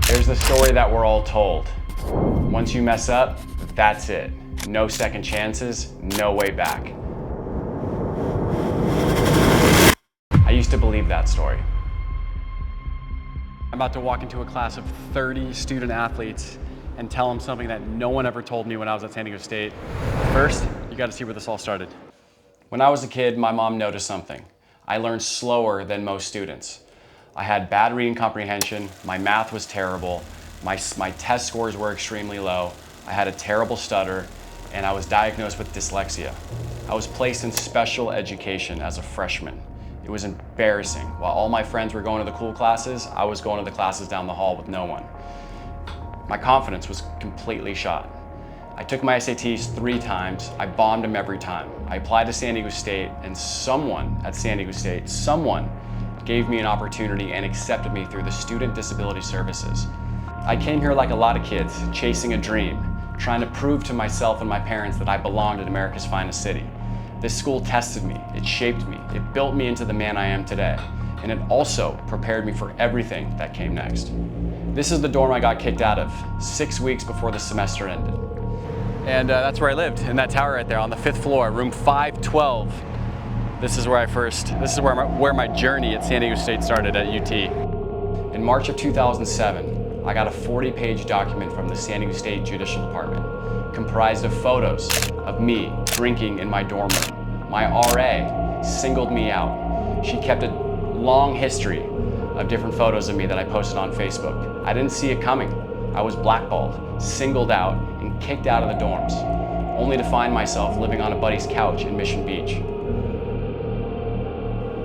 There's the story that we're all told. Once you mess up, that's it. No second chances, no way back. I used to believe that story. I'm about to walk into a class of 30 student athletes and tell them something that no one ever told me when I was at San Diego State. First, you gotta see where this all started. When I was a kid, my mom noticed something. I learned slower than most students. I had bad reading comprehension, my math was terrible, my test scores were extremely low, I had a terrible stutter, and I was diagnosed with dyslexia. I was placed in special education as a freshman. It was embarrassing. While all my friends were going to the cool classes, I was going to the classes down the hall with no one. My confidence was completely shot. I took my SATs 3 times, I bombed them every time. I applied to San Diego State, and someone at San Diego State, someone gave me an opportunity and accepted me through the Student Disability Services. I came here like a lot of kids, chasing a dream, trying to prove to myself and my parents that I belonged in America's finest city. This school tested me, it shaped me, it built me into the man I am today, and it also prepared me for everything that came next. This is the dorm I got kicked out of 6 weeks before the semester ended. And that's where I lived, in that tower right there on the 5th floor, room 512. This is where my journey at San Diego State started at UT. In March of 2007, I got a 40-page document from the San Diego State Judicial Department, comprised of photos of me drinking in my dorm room. My RA singled me out. She kept a long history of different photos of me that I posted on Facebook. I didn't see it coming. I was blackballed, singled out, and kicked out of the dorms, only to find myself living on a buddy's couch in Mission Beach.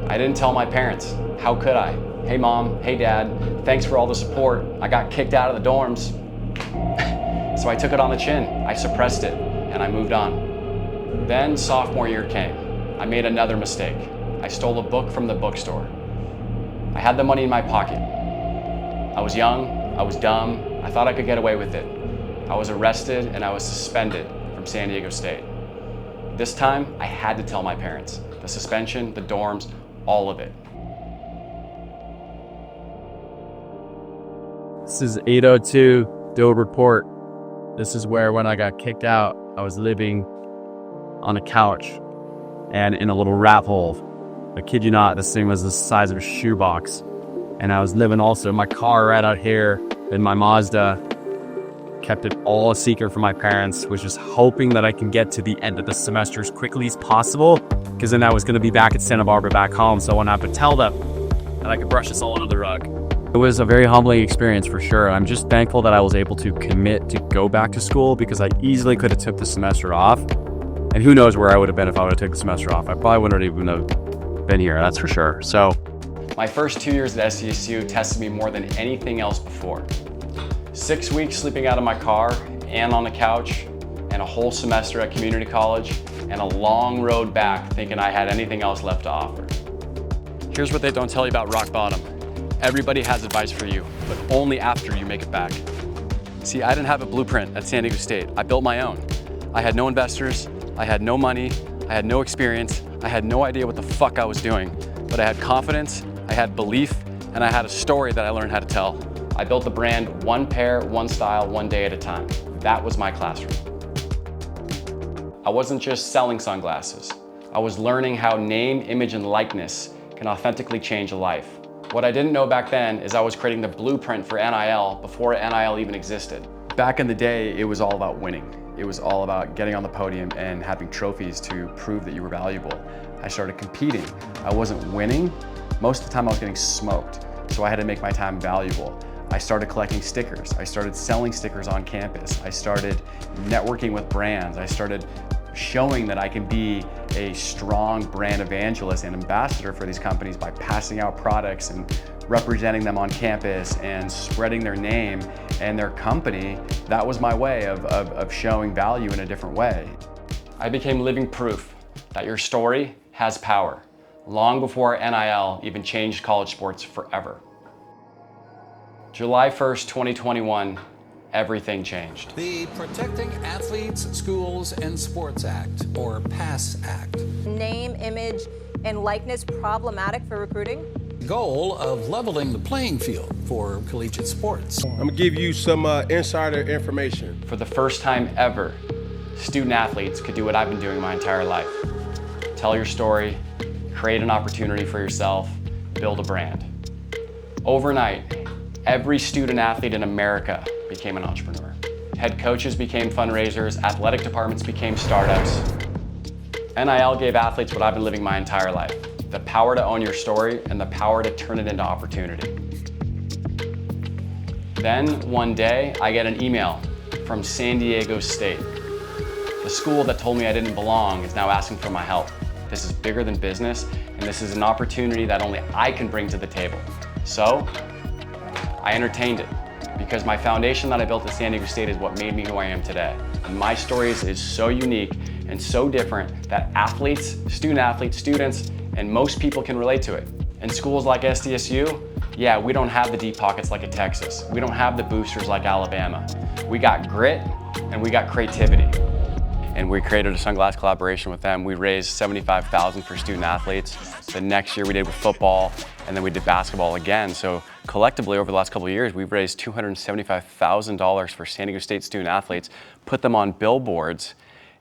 I didn't tell my parents. How could I? Hey mom, hey dad, thanks for all the support. I got kicked out of the dorms. So I took it on the chin. I suppressed it, and I moved on. Then sophomore year came. I made another mistake. I stole a book from the bookstore. I had the money in my pocket. I was young, I was dumb, I thought I could get away with it. I was arrested and I was suspended from San Diego State. This time, I had to tell my parents. The suspension, the dorms, all of it. This is 802 Doe Report. This is where, when I got kicked out, I was living on a couch and in a little rat hole. I kid you not, this thing was the size of a shoebox. And I was living also in my car right out here in my Mazda. Kept it all a secret from my parents, was just hoping that I can get to the end of the semester as quickly as possible, because then I was going to be back at Santa Barbara back home, so I wouldn't have to tell them, and I could brush this all under the rug. It was a very humbling experience for sure. I'm just thankful that I was able to commit to go back to school, because I easily could have took the semester off, and who knows where I would have been if I would have taken the semester off. I probably wouldn't even have been here, that's for sure. So my first 2 years at SDSU tested me more than anything else before. 6 weeks sleeping out of my car and on the couch, and a whole semester at community college, and a long road back thinking I had anything else left to offer. Here's what they don't tell you about rock bottom. Everybody has advice for you, but only after you make it back. See, I didn't have a blueprint at San Diego State. I built my own. I had no investors, I had no money, I had no experience, I had no idea what the fuck I was doing, but I had confidence, I had belief, and I had a story that I learned how to tell. I built the brand one pair, one style, one day at a time. That was my classroom. I wasn't just selling sunglasses. I was learning how name, image, and likeness can authentically change a life. What I didn't know back then is I was creating the blueprint for NIL before NIL even existed. Back in the day, it was all about winning. It was all about getting on the podium and having trophies to prove that you were valuable. I started competing. I wasn't winning. Most of the time I was getting smoked, so I had to make my time valuable. I started collecting stickers. I started selling stickers on campus. I started networking with brands. I started showing that I can be a strong brand evangelist and ambassador for these companies by passing out products and representing them on campus and spreading their name and their company. That was my way of showing value in a different way. I became living proof that your story has power, long before NIL even changed college sports forever. July 1st, 2021, everything changed. The Protecting Athletes, Schools, and Sports Act, or PASS Act. Name, image, and likeness problematic for recruiting? goal of leveling the playing field for collegiate sports. I'm gonna give you some insider information. For the first time ever, student athletes could do what I've been doing my entire life. Tell your story, create an opportunity for yourself, build a brand. Overnight, every student athlete in America became an entrepreneur. Head coaches became fundraisers, athletic departments became startups. NIL gave athletes what I've been living my entire life: the power to own your story and the power to turn it into opportunity. Then, one day, I get an email from San Diego State. The school that told me I didn't belong is now asking for my help. This is bigger than business, and this is an opportunity that only I can bring to the table. So, I entertained it, because my foundation that I built at San Diego State is what made me who I am today. And my story is so unique and so different that athletes, students, and most people can relate to it. In schools like SDSU, yeah, we don't have the deep pockets like at Texas. We don't have the boosters like Alabama. We got grit and we got creativity. And we created a sunglass collaboration with them. We raised $75,000 for student athletes. The next year we did with football, and then we did basketball again. So collectively over the last couple of years, we've raised $275,000 for San Diego State student athletes, put them on billboards,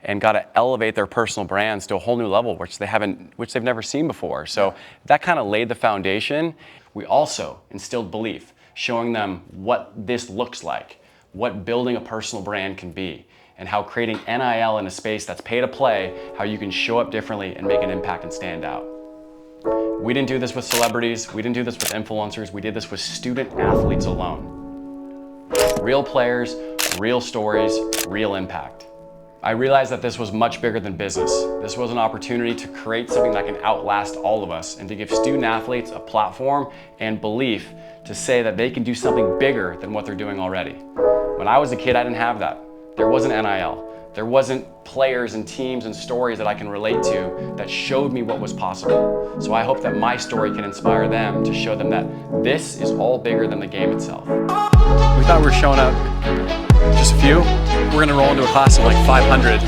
and got to elevate their personal brands to a whole new level, which they've never seen before. So that kind of laid the foundation. We also instilled belief, showing them what this looks like, what building a personal brand can be, and how creating NIL in a space that's pay to play, how you can show up differently and make an impact and stand out. We didn't do this with celebrities, we didn't do this with influencers, we did this with student athletes alone. Real players, real stories, real impact. I realized that this was much bigger than business. This was an opportunity to create something that can outlast all of us and to give student athletes a platform and belief to say that they can do something bigger than what they're doing already. When I was a kid, I didn't have that. There wasn't NIL. There wasn't players and teams and stories that I can relate to that showed me what was possible. So I hope that my story can inspire them to show them that this is all bigger than the game itself. We thought we were showing up just a few. We're gonna roll into a class of like 500.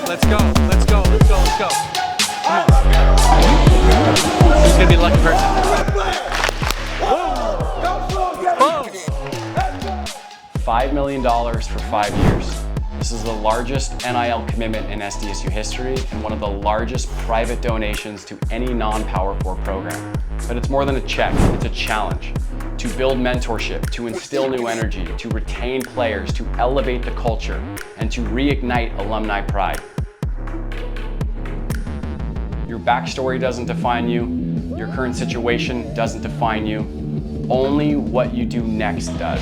Let's go, let's go, let's go, let's go. Come on. Who's gonna be the lucky person? $5 million for 5 years. This is the largest NIL commitment in SDSU history and one of the largest private donations to any non-Power 4 program. But it's more than a check, it's a challenge. To build mentorship, to instill new energy, to retain players, to elevate the culture, and to reignite alumni pride. Your backstory doesn't define you, your current situation doesn't define you, only what you do next does.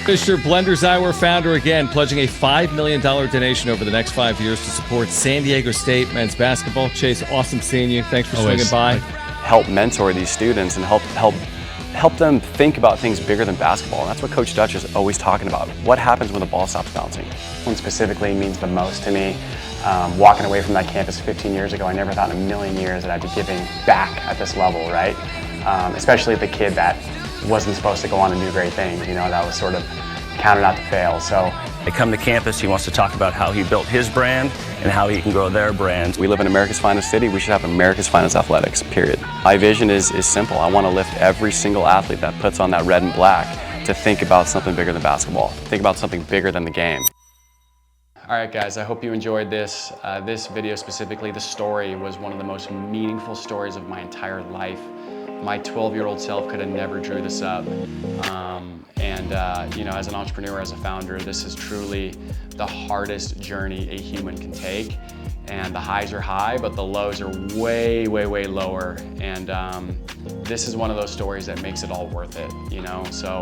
Fisher, Blenders Eyewear founder, again, pledging a $5 million donation over the next 5 years to support San Diego State men's basketball. Chase, awesome seeing you. Thanks for swinging by. Help mentor these students and help them think about things bigger than basketball. And that's what Coach Dutch is always talking about. What happens when the ball stops bouncing? One specifically means the most to me. Walking away from that campus 15 years ago, I never thought in a million years that I'd be giving back at this level, right? Especially the kid that wasn't supposed to go on and do great things, you know, that was sort of counted out to fail. So they come to campus, he wants to talk about how he built his brand and how he can grow their brand. We live in America's finest city, we should have America's finest athletics, period. My vision is simple. I want to lift every single athlete that puts on that red and black to think about something bigger than basketball, think about something bigger than the game. All right, guys, I hope you enjoyed this. This video specifically, the story was one of the most meaningful stories of my entire life. My 12-year-old self could have never drew this up. You know, as an entrepreneur, as a founder, this is truly the hardest journey a human can take. And the highs are high, but the lows are way, way, way lower. And this is one of those stories that makes it all worth it, you know? So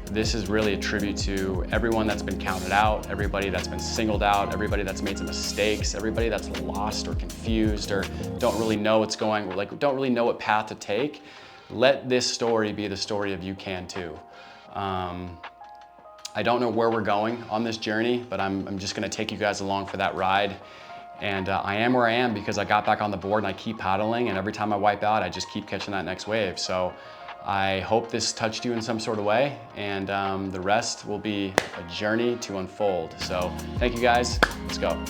this is really a tribute to everyone that's been counted out, everybody that's been singled out, everybody that's made some mistakes, everybody that's lost or confused or don't really know what's going, like don't really know what path to take. Let this story be the story of you can too. I don't know where we're going on this journey, but I'm just gonna take you guys along for that ride. And I am where I am because I got back on the board and I keep paddling, and every time I wipe out, I just keep catching that next wave. So I hope this touched you in some sort of way, and the rest will be a journey to unfold. So thank you guys, let's go.